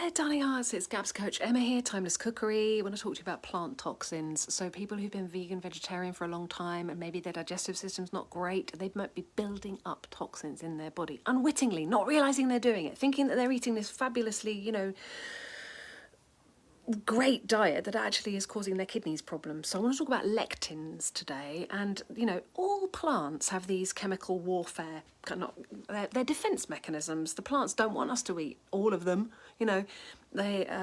there, darling hearts, it's Gabs Coach Emma here, Timeless Cookery. I want to talk to you about plant toxins. So people who've been vegan, vegetarian for a long time and maybe their digestive system's not great, they might be building up toxins in their body, unwittingly, not realising they're doing it, thinking that they're eating this fabulously, great diet that actually is causing their kidneys problems. So I want to talk about lectins today. And, all plants have these chemical warfare, they're defense mechanisms. The plants don't want us to eat all of them,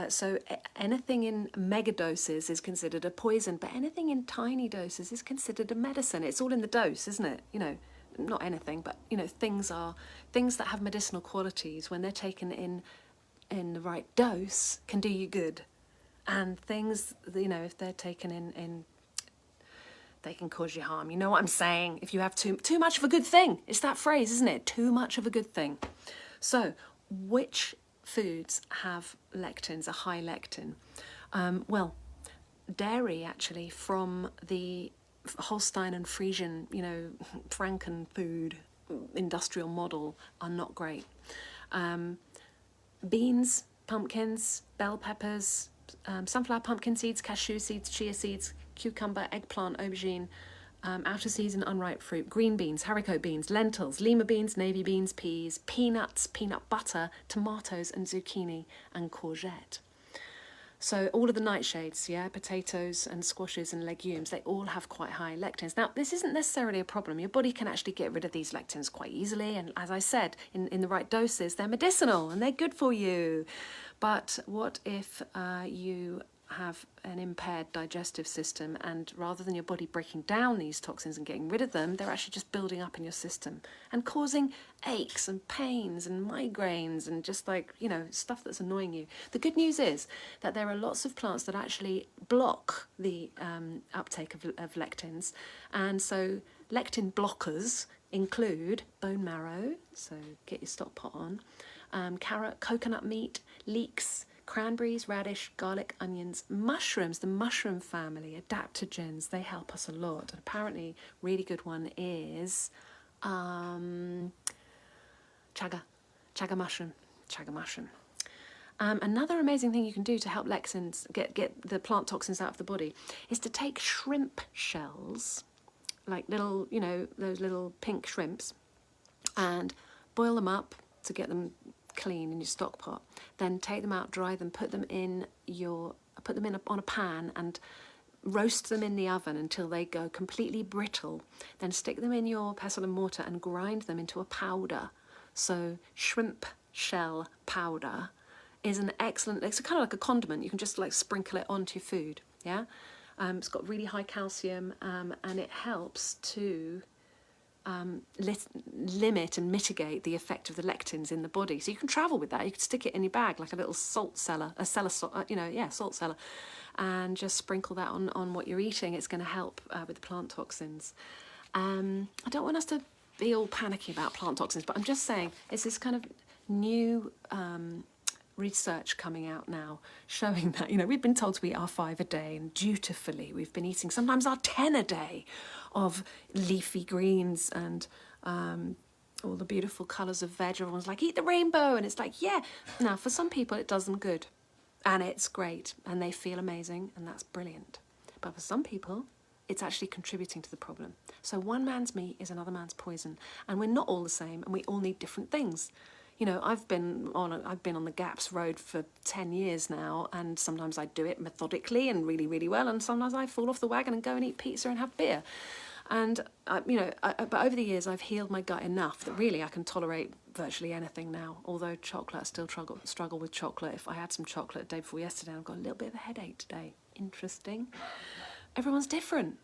so anything in mega doses is considered a poison, but anything in tiny doses is considered a medicine. It's all in the dose, isn't it? Not anything, but, things that have medicinal qualities when they're taken in the right dose can do you good. And things, if they're taken in, they can cause you harm. You know what I'm saying? If you have too much of a good thing. It's that phrase, isn't it? Too much of a good thing. So, which foods have lectins, a high lectin? Well, dairy, actually, from the Holstein and Friesian, Franken food industrial model are not great. Beans, pumpkins, bell peppers, sunflower, pumpkin seeds, cashew seeds, chia seeds, cucumber, eggplant, aubergine, out of season unripe fruit, green beans, haricot beans, lentils, lima beans, navy beans, peas, peanuts, peanut butter, tomatoes and zucchini and courgette. So all of the nightshades, potatoes and squashes and legumes, they all have quite high lectins. Now, this isn't necessarily a problem. Your body can actually get rid of these lectins quite easily. And as I said, in the right doses, they're medicinal and they're good for you. But what if you have an impaired digestive system, and rather than your body breaking down these toxins and getting rid of them, they're actually just building up in your system and causing aches and pains and migraines and just stuff that's annoying you. The good news is that there are lots of plants that actually block the uptake of lectins, and so lectin blockers include bone marrow, so get your stock pot on, carrot, coconut meat, leeks, cranberries, radish, garlic, onions, mushrooms, the mushroom family, adaptogens, they help us a lot. And apparently, really good one is chaga mushroom. Another amazing thing you can do to help lectins get the plant toxins out of the body is to take shrimp shells, like little, those little pink shrimps, and boil them up to get them clean in your stock pot. Then take them out, dry them, put them on a pan and roast them in the oven until they go completely brittle. Then stick them in your pestle and mortar and grind them into a powder. So shrimp shell powder is an excellent, it's kind of like a condiment. You can just sprinkle it onto your food. It's got really high calcium and it helps to limit and mitigate the effect of the lectins in the body. So you can travel with that. You could stick it in your bag like a little salt cellar, salt cellar, and just sprinkle that on what you're eating. It's going to help with the plant toxins. I don't want us to be all panicky about plant toxins, but I'm just saying it's this kind of new research coming out now showing that, we've been told to eat our 5 a day, and dutifully we've been eating sometimes our 10 a day of leafy greens and all the beautiful colours of veg. Everyone's like, eat the rainbow, and it's like, yeah. Now, for some people it does them good and it's great and they feel amazing and that's brilliant. But for some people it's actually contributing to the problem. So one man's meat is another man's poison, and we're not all the same and we all need different things. I've been on the GAPS road for 10 years now, and sometimes I do it methodically and really, really well, and sometimes I fall off the wagon and go and eat pizza and have beer. And, but over the years I've healed my gut enough that really I can tolerate virtually anything now, although chocolate, I still struggle with chocolate. If I had some chocolate the day before yesterday, I've got a little bit of a headache today. Interesting. Everyone's different.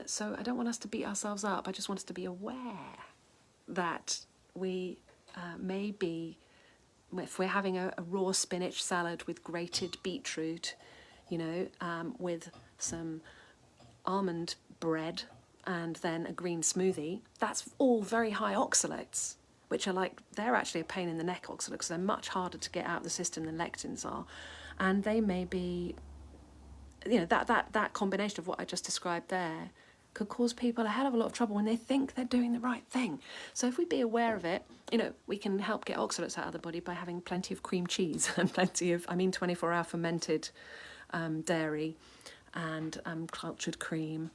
So I don't want us to beat ourselves up. I just want us to be aware that we maybe, if we're having a raw spinach salad with grated beetroot, with some almond bread and then a green smoothie, that's all very high oxalates, which are they're actually a pain in the neck oxalates because they're much harder to get out of the system than lectins are. And they may be, that combination of what I just described there could cause people a hell of a lot of trouble when they think they're doing the right thing. So if we be aware of it, you know, we can help get oxalates out of the body by having plenty of cream cheese and plenty of, 24-hour fermented dairy and cultured cream,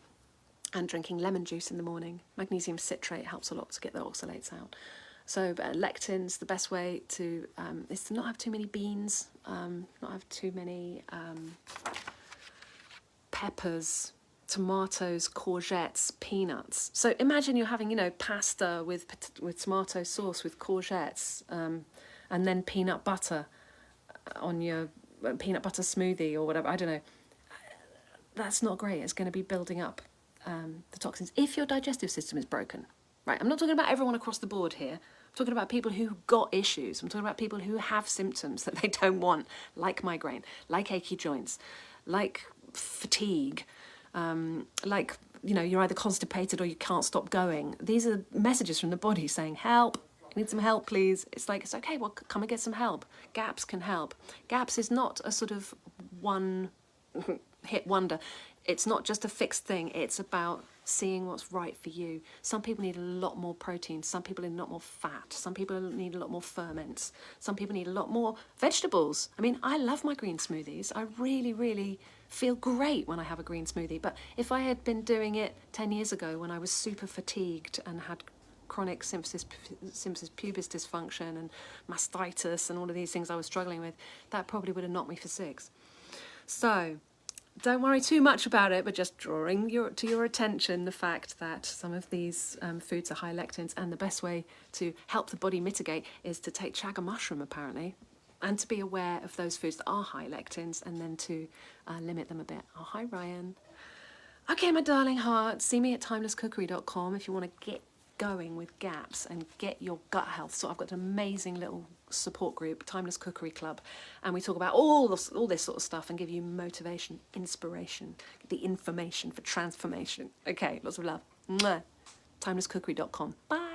and drinking lemon juice in the morning. Magnesium citrate helps a lot to get the oxalates out. So lectins, the best way to is to not have too many beans, not have too many peppers, tomatoes, courgettes, peanuts. So imagine you're having, you know, pasta with tomato sauce with courgettes, and then peanut butter on your peanut butter smoothie or whatever. I don't know. That's not great. It's going to be building up the toxins if your digestive system is broken. Right, I'm not talking about everyone across the board here. I'm talking about people who've got issues. I'm talking about people who have symptoms that they don't want, like migraine, like achy joints, like fatigue, like, you know, you're either constipated or you can't stop going. These are messages from the body saying, help, I need some help, please. It's like, it's okay, well, come and get some help. GAPS can help. GAPS is not a sort of one-hit wonder. It's not just a fixed thing. It's about seeing what's right for you. Some people need a lot more protein. Some people need a lot more fat. Some people need a lot more ferments. Some people need a lot more vegetables. I mean, I love my green smoothies. I really, really feel great when I have a green smoothie. But if I had been doing it 10 years ago when I was super fatigued and had chronic symphysis pubis dysfunction and mastitis and all of these things I was struggling with, that probably would have knocked me for six. So don't worry too much about it, but just drawing to your attention the fact that some of these foods are high lectins, and the best way to help the body mitigate is to take chaga mushroom, apparently, and to be aware of those foods that are high lectins, and then to limit them a bit. Oh, hi, Ryan. Okay, my darling heart, see me at timelesscookery.com if you want to get going with GAPS and get your gut health. So I've got an amazing little support group, Timeless Cookery Club, and we talk about all this sort of stuff and give you motivation, inspiration, the information for transformation. Okay, lots of love. Mwah. Timelesscookery.com. Bye.